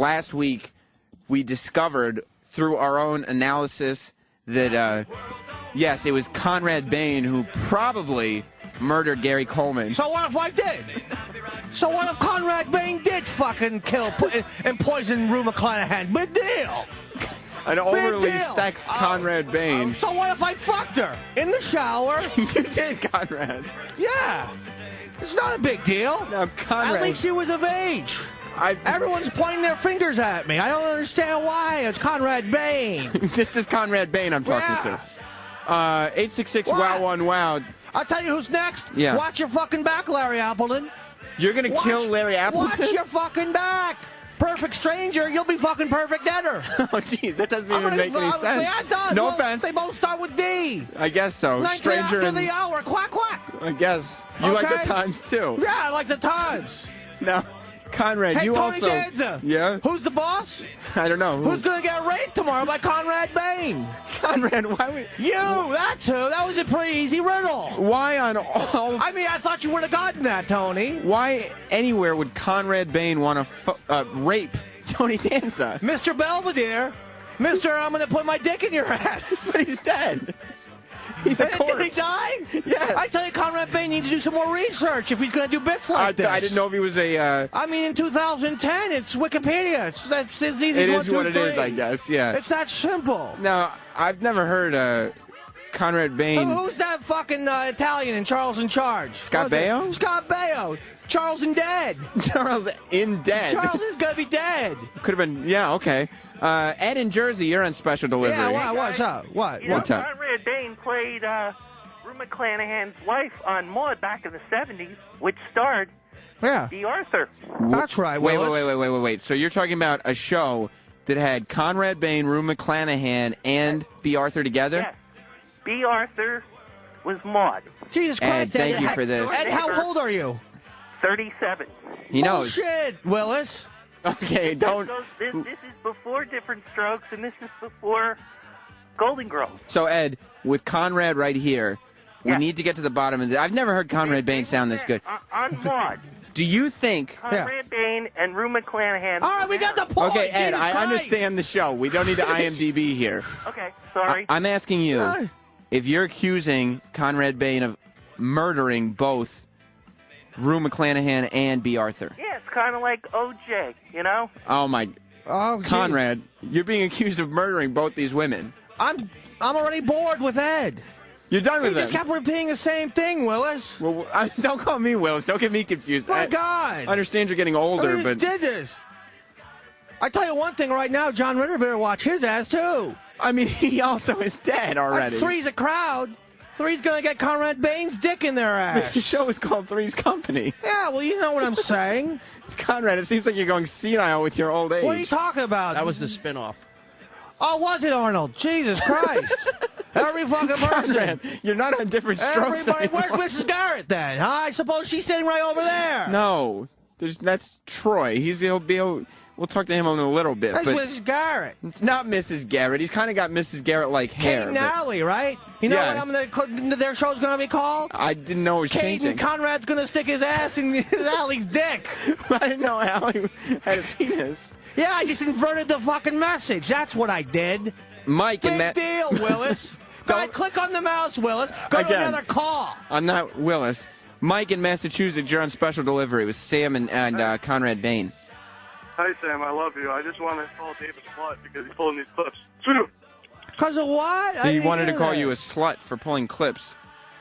Last week, we discovered through our own analysis that, yes, it was Conrad Bain who probably murdered Gary Coleman. So what if I did? So what if Conrad Bain did fucking kill and poison Rue McClanahan? Big deal. An overly sexed Conrad Bain. So what if I fucked her in the shower? You did, Conrad. Yeah. It's not a big deal. No, Conrad. At least she was of age. Everyone's pointing their fingers at me. I don't understand why. It's Conrad Bain. This is Conrad Bain I'm talking to. 866-WOW1-WOW. I'll tell you who's next. Yeah. Watch your fucking back, Larry Appleton. You're going to kill Larry Appleton? Watch your fucking back. Perfect stranger, you'll be fucking perfect eder. Oh, jeez, that doesn't even make any sense. Yeah, it does. No offense. They both start with D. I guess so. 19 Stranger after and the hour, quack, quack. I guess. You like the Times, too. Yeah, I like the Times. Now, Conrad, hey, you Tony also... Danza. Yeah? Who's the boss? I don't know. Who's going to get raped tomorrow by Conrad Bain? Conrad, why would... You, that's who. That was a pretty easy riddle. Why on all... I mean, I thought you would have gotten that, Tony. Why anywhere would Conrad Bain want to rape Tony Danza? Mr. Belvedere. Mr. I'm going to put my dick in your ass. But he's dead. He's a corpse. Did he die? Yes. I tell you, Conrad Bain needs to do some more research if he's going to do bits like this. I didn't know if he was a... I mean, in 2010, it's Wikipedia. It's easy. It is what it is, I guess, yeah. It's that simple. Now, I've never heard Conrad Bain... Who's that fucking Italian in Charles in Charge? Scott Baio? Scott Baio. Charles in Dead. Charles in Dead. Charles is going to be dead. Could have been... Yeah, okay. Ed in Jersey, you're on special delivery. Yeah, what's up? What? What's up? Conrad Bain played Rue McClanahan's wife on Maude back in the 70s, which starred D. Arthur. That's right, Willis. Wait. So you're talking about a show that had Conrad Bain, Rue McClanahan, and B. Arthur together? Yes. B. Arthur was Maude. Jesus Christ, Ed, thank you for this. Ed, how old are you? 37. He knows. Bullshit, Willis. Okay, don't... This is before Diff'rent Strokes, and this is before Golden Girls. So, Ed, with Conrad right here, we need to get to the bottom of this. I've never heard Conrad Bain sound this good. On Maude. Do you think... Conrad Bain and Rue McClanahan... All right, we got the point. Okay, Ed, Jesus I Christ. understand the show. We don't need to IMDb here. Okay, sorry. I'm asking you, if you're accusing Conrad Bain of murdering both Rue McClanahan and B. Arthur. Yeah, it's kind of like OJ, you know? Oh, my... Oh, Conrad, you're being accused of murdering both these women. I'm already bored with Ed. You're done with He just kept repeating the same thing, Willis. Well, don't call me Willis. Don't get me confused. My God. I understand you're getting older, He but... just did this. I tell you one thing right now, John Ritter better watch his ass, too. I mean, he also is dead already. Three's a crowd. Three's going to get Conrad Bain's dick in their ass. The show is called Three's Company. Yeah, well, you know what I'm saying. Conrad, it seems like you're going senile with your old age. What are you talking about? That was the spinoff. Oh, was it, Arnold? Jesus Christ. Every fucking person. Conrad, you're not on Diff'rent Strokes Everybody. anymore. Where's Mrs. Garrett, then? Huh? I suppose she's sitting right over there. No. That's Troy. We'll talk to him in a little bit. That's but Mrs. Garrett. It's not Mrs. Garrett. He's kind of got Mrs. Garrett-like hair. Kate and Allie, right? You know Yeah. what their show's going to be called? I didn't know it was Kate changing. and Conrad's going to stick his ass in Allie's dick. I didn't know Allie had a penis. Yeah, I just inverted the fucking message. That's what I did. Mike and Big deal, Willis. Go ahead, click on the mouse, Willis. Go to another call. I'm not Willis. Mike in Massachusetts, you're on special delivery with Sam and Conrad Bain. Hi, Sam. I love you. I just want to call David slut because he's pulling these clips. Because of what? He wanted to call you a slut for pulling clips.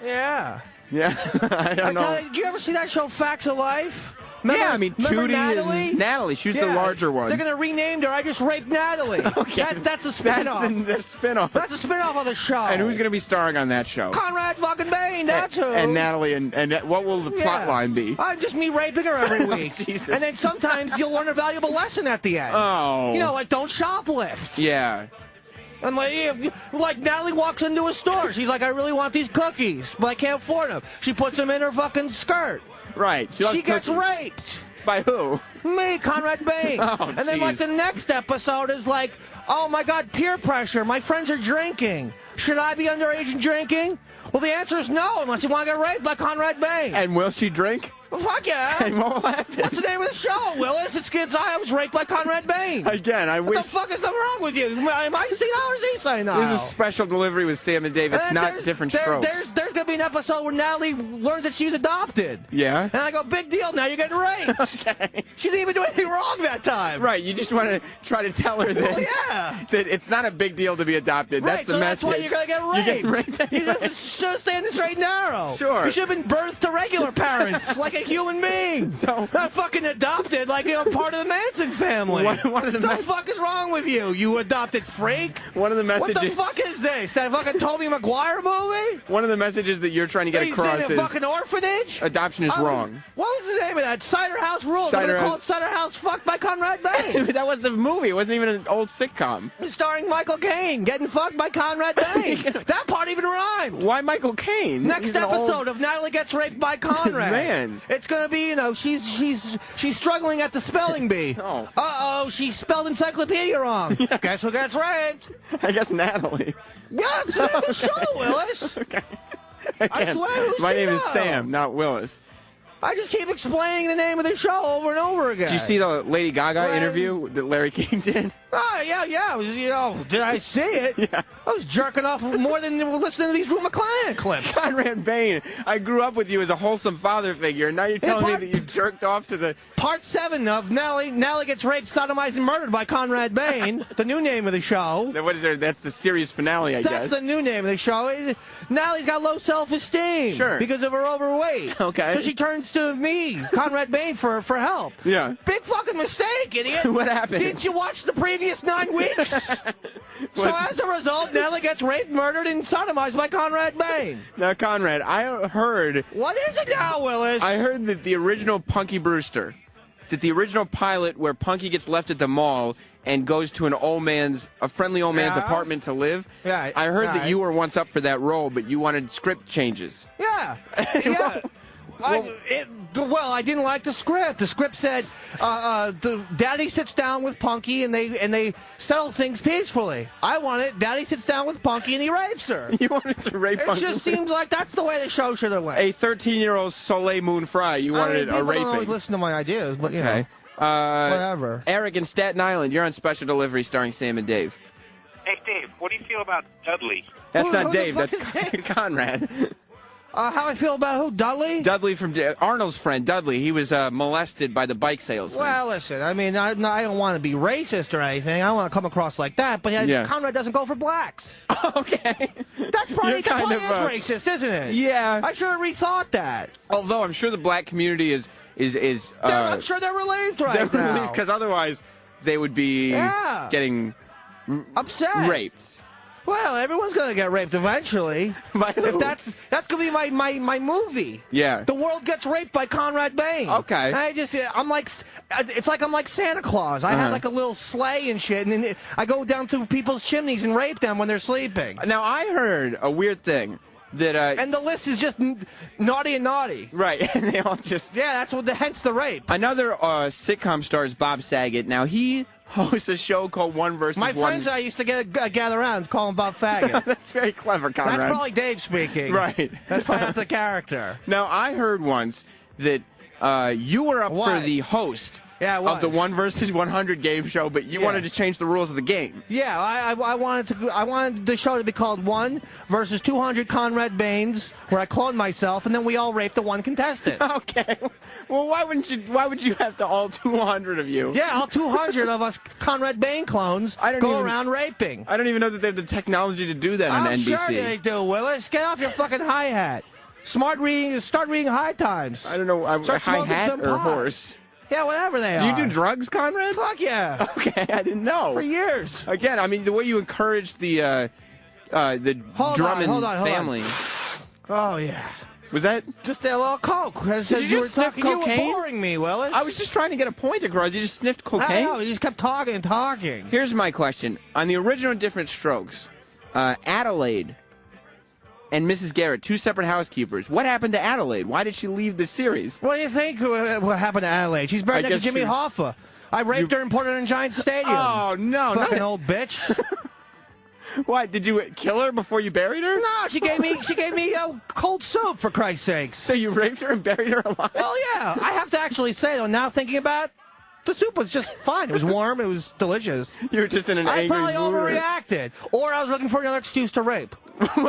Yeah. Yeah, I don't know. Did you ever see that show, Facts of Life? Yeah, I mean, remember Tootie Natalie? and Natalie. She was the larger one. They're going to rename her. I Just Raped Natalie. Okay. That's the spinoff. That's the spinoff. That's the spinoff of the show. And who's going to be starring on that show? Conrad fucking Bain, that's who. And Natalie, and what will the plot line be? Just me raping her every week. Jesus. And then sometimes you'll learn a valuable lesson at the end. Oh. You know, like don't shoplift. Yeah. And like Natalie walks into a store. She's like, I really want these cookies, but I can't afford them. She puts them in her fucking skirt. Right. She gets raped. By who? Me, Conrad Bain. Oh, and then, like, the next episode is like, oh, my God, peer pressure. My friends are drinking. Should I be underage and drinking? Well, the answer is no, unless you want to get raped by Conrad Bain. And will she drink? Well, fuck yeah. And what will happen? What's the name of the show, Willis? It's I was raped by Conrad Bain. Again, I wish... What the fuck is wrong with you? Am I senile or is he senile? This is special delivery with Sam and Dave. It's not different strokes. There's going to be an episode where Natalie learns that she's adopted. Yeah? And I go, big deal, now you're getting raped. Okay. She didn't even do anything wrong that time. Right, you just want to try to tell her that, that it's not a big deal to be adopted. Right, That's the so message. that's why you're going to get raped. You're getting raped You anyway. should have stayed straight and narrow. Sure. You should have been birthed to regular parents, like a human being. So, not fucking adopted, like you're part of the Manson family. One of the What the fuck is wrong with you, you adopted freak? One of the messages... What the fuck is this? That fucking Tobey Maguire movie? One of the messages that you're trying to get across in is... a fucking orphanage? Adoption is wrong. What was the name of that? Cider House Rules. They called Cider House Fucked by Conrad Bain. That was the movie. It wasn't even an old sitcom. Starring Michael Caine getting fucked by Conrad Bain. That part even rhymed. Why Michael Caine? Next episode of Natalie Gets Raped by Conrad. Man. It's gonna be, she's struggling at the spelling bee. Oh. Uh-oh, she spelled encyclopedia wrong. Yeah. Guess who gets raped? I guess Natalie. Yeah, it's the show, Willis. Okay. I Again, swear, my name is Sam, not Willis. I just keep explaining the name of the show over and over again. Did you see the Lady Gaga interview that Larry King did? Oh, yeah. It was, did I see it? Yeah. I was jerking off more than listening to these Rue McClanahan clips. Conrad Bain, I grew up with you as a wholesome father figure, and now you're telling me that you jerked off to the... Part 7 of Nellie Gets Raped, Sodomized, and Murdered by Conrad Bain, the new name of the show. What is there? That's the series finale, I guess. That's the new name of the show. Nallie's got low self-esteem. Sure. Because of her overweight. Okay. So she turns to me, Conrad Bain, for help. Yeah. Big fucking mistake, idiot. What happened? Didn't you watch the previous 9 weeks? So as a result, Nellie gets raped, murdered, and sodomized by Conrad Bain. Now, Conrad, I heard... What is it now, Willis? I heard that the original Punky Brewster, that the original pilot where Punky gets left at the mall and goes to a friendly old man's apartment to live. Yeah. I heard that you were once up for that role, but you wanted script changes. Yeah. Yeah. I didn't like the script. The script said the daddy sits down with Punky and they settle things peacefully. I want it. Daddy sits down with Punky and he rapes her. You wanted to rape Punky? It just seems like that's the way the show should have went. A 13-year-old Soleil Moon Frye, you wanted a raping. People don't always listen to my ideas, but you know, whatever. Eric in Staten Island, you're on Special Delivery starring Sam and Dave. Hey, Dave, what do you feel about Dudley? That's not who Dave. the fuck That's is Dave? Conrad. How I feel about who? Dudley? Dudley from Arnold's friend, Dudley. He was molested by the bike salesman. Well, listen, I mean, I don't want to be racist or anything. I don't want to come across like that, but Conrad doesn't go for blacks. Okay. That's probably, kind of racist, isn't it? Yeah. I should have rethought that. Although I'm sure the black community is I'm sure they're relieved right now. Because otherwise they would be getting upset, raped. Well, everyone's gonna get raped eventually. By who? If that's gonna be my movie. Yeah. The world gets raped by Conrad Bain. Okay. I'm like Santa Claus. I have like a little sleigh and shit, and then I go down through people's chimneys and rape them when they're sleeping. Now I heard a weird thing that and the list is just naughty and naughty. Right. And they all just that's hence the rape. Another sitcom star is Bob Saget. Now he hosts a show called One versus One. My friends and I used to gather around and call him Bob Faggot. That's very clever, Conrad. That's probably Dave speaking. Right. That's probably not the character. Now, I heard once that you were up for the host of the 1 versus 100 game show, but you wanted to change the rules of the game. Yeah, I wanted the show to be called 1 versus 200 Conrad Bains, where I cloned myself, and then we all raped the one contestant. Okay. Well, why would you have to all 200 of you? Yeah, all 200 of us Conrad Bain clones go around raping. I don't even know that they have the technology to do that on NBC. I'm sure they do, Willis. Get off your fucking hi-hat. Start reading High Times. I don't know. Hi-hat or horse? Yeah, whatever they are. Do you do drugs, Conrad? Fuck yeah. Okay, I didn't know. For years. Again, I mean, the way you encourage the Drummond family. Oh, yeah. Was that just a little coke? Did you just sniff cocaine? You were boring me, Willis. I was just trying to get a point across. You just sniffed cocaine? No, you just kept talking and talking. Here's my question. On the original Diff'rent Strokes, Adelaide and Mrs. Garrett, 2 separate housekeepers. What happened to Adelaide? Why did she leave the series? What do you think what happened to Adelaide? She's buried next to Jimmy Hoffa. I raped her and put her in Giant Stadium. Oh, no. Fucking old bitch. Why, did you kill her before you buried her? No, she gave me cold soup, for Christ's sakes. So you raped her and buried her alive? Well, yeah. I have to actually say, though, now thinking about it, the soup was just fine. It was warm. It was delicious. You were just in an I angry probably mood. overreacted. Or I was looking for another excuse to rape. Well,